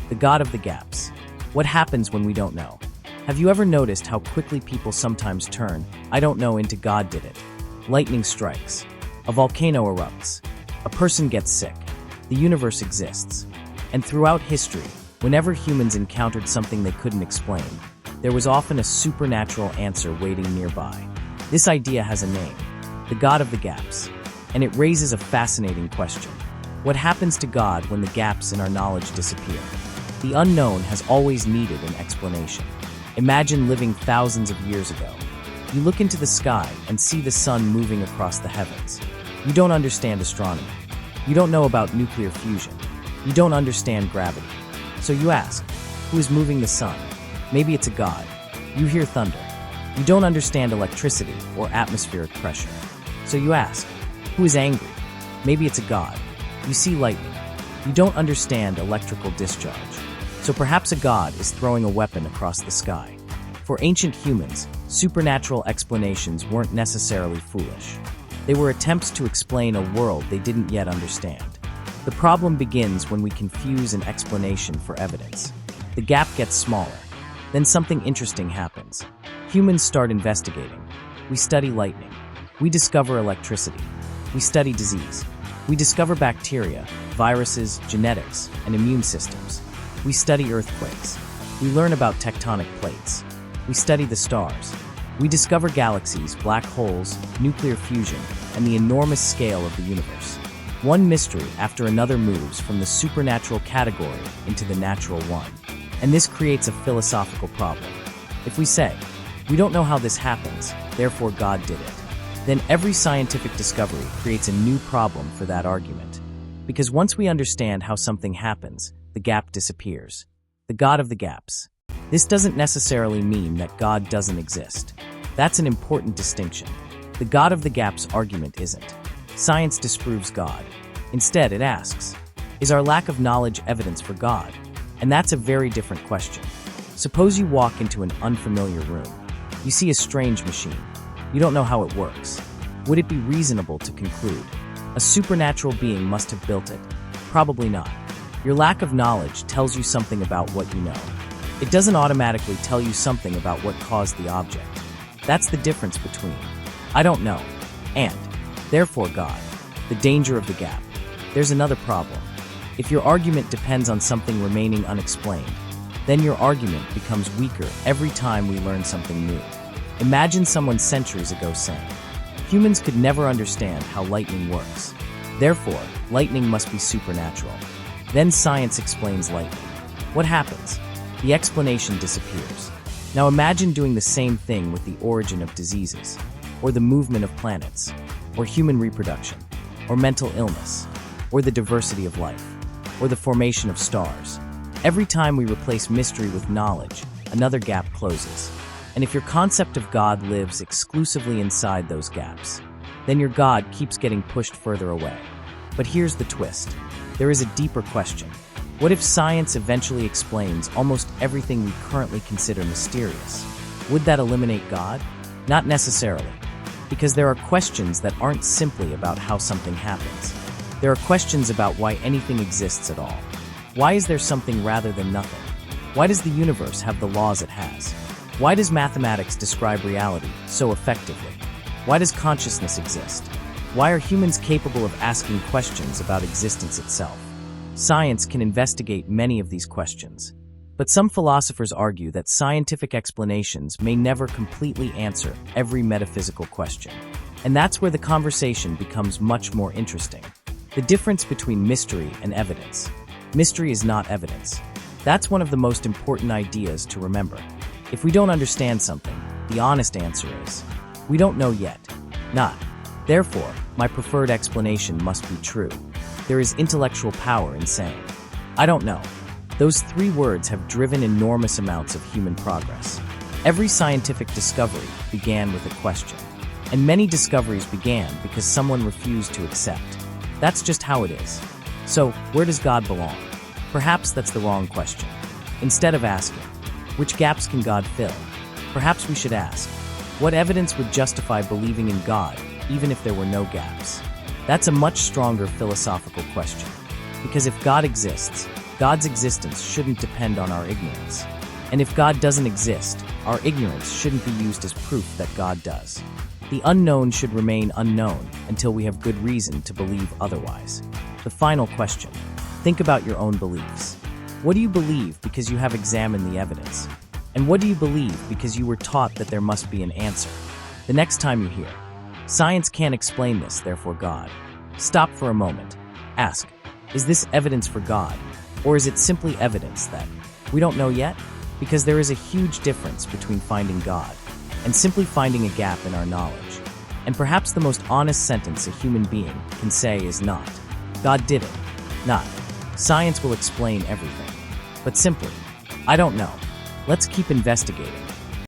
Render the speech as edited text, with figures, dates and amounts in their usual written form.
the God of the gaps. What happens when we don't know? Have you ever noticed how quickly people sometimes turn, "I don't know," into "God did it"? Lightning strikes. A volcano erupts. A person gets sick. The universe exists. And throughout history, whenever humans encountered something they couldn't explain, there was often a supernatural answer waiting nearby. This idea has a name, the God of the gaps. And it raises a fascinating question. What happens to God when the gaps in our knowledge disappear? The unknown has always needed an explanation. Imagine living thousands of years ago. You look into the sky and see the sun moving across the heavens. You don't understand astronomy. You don't know about nuclear fusion. You don't understand gravity. So you ask, who is moving the sun? Maybe it's a god. You hear thunder. You don't understand electricity or atmospheric pressure. So you ask, who is angry? Maybe it's a god. You see lightning. You don't understand electrical discharge. So perhaps a god is throwing a weapon across the sky. For ancient humans, supernatural explanations weren't necessarily foolish. They were attempts to explain a world they didn't yet understand. The problem begins when we confuse an explanation for evidence. The gap gets smaller. Then something interesting happens. Humans start investigating. We study lightning. We discover electricity. We study disease. We discover bacteria, viruses, genetics, and immune systems. We study earthquakes. We learn about tectonic plates. We study the stars. We discover galaxies, black holes, nuclear fusion, and the enormous scale of the universe. One mystery after another moves from the supernatural category into the natural one. And this creates a philosophical problem. If we say, we don't know how this happens, therefore God did it, then every scientific discovery creates a new problem for that argument. Because once we understand how something happens, the gap disappears. The God of the gaps. This doesn't necessarily mean that God doesn't exist. That's an important distinction. The God of the gaps argument isn't. Science disproves God. Instead, it asks, is our lack of knowledge evidence for God? And that's a very different question. Suppose you walk into an unfamiliar room. You see a strange machine. You don't know how it works. Would it be reasonable to conclude a supernatural being must have built it? Probably not. Your lack of knowledge tells you something about what you know. It doesn't automatically tell you something about what caused the object. That's the difference between I don't know and therefore God. The danger of the gap. There's another problem. If your argument depends on something remaining unexplained, then your argument becomes weaker every time we learn something new. Imagine someone centuries ago saying, humans could never understand how lightning works. Therefore, lightning must be supernatural. Then science explains lightning. What happens? The explanation disappears. Now imagine doing the same thing with the origin of diseases, or the movement of planets, or human reproduction, or mental illness, or the diversity of life, or the formation of stars. Every time we replace mystery with knowledge, another gap closes. And if your concept of God lives exclusively inside those gaps, then your God keeps getting pushed further away. But here's the twist. There is a deeper question. What if science eventually explains almost everything we currently consider mysterious? Would that eliminate God? Not necessarily. Because there are questions that aren't simply about how something happens. There are questions about why anything exists at all. Why is there something rather than nothing? Why does the universe have the laws it has? Why does mathematics describe reality so effectively? Why does consciousness exist? Why are humans capable of asking questions about existence itself? Science can investigate many of these questions. But some philosophers argue that scientific explanations may never completely answer every metaphysical question. And that's where the conversation becomes much more interesting. The difference between mystery and evidence. Mystery is not evidence. That's one of the most important ideas to remember. If we don't understand something, the honest answer is, we don't know yet. Not. Therefore, my preferred explanation must be true. There is intellectual power in saying, I don't know. Those three words have driven enormous amounts of human progress. Every scientific discovery began with a question. And many discoveries began because someone refused to accept. That's just how it is. So, where does God belong? Perhaps that's the wrong question. Instead of asking, which gaps can God fill? Perhaps we should ask, what evidence would justify believing in God even if there were no gaps? That's a much stronger philosophical question. Because if God exists, God's existence shouldn't depend on our ignorance. And if God doesn't exist, our ignorance shouldn't be used as proof that God does. The unknown should remain unknown until we have good reason to believe otherwise. The final question. Think about your own beliefs. What do you believe because you have examined the evidence? And what do you believe because you were taught that there must be an answer? The next time you hear, "Science can't explain this, therefore God," stop for a moment. Ask, is this evidence for God? Or is it simply evidence that we don't know yet? Because there is a huge difference between finding God and simply finding a gap in our knowledge. And perhaps the most honest sentence a human being can say is not, "God did it," not, "Science will explain everything," but simply, "I don't know. Let's keep investigating."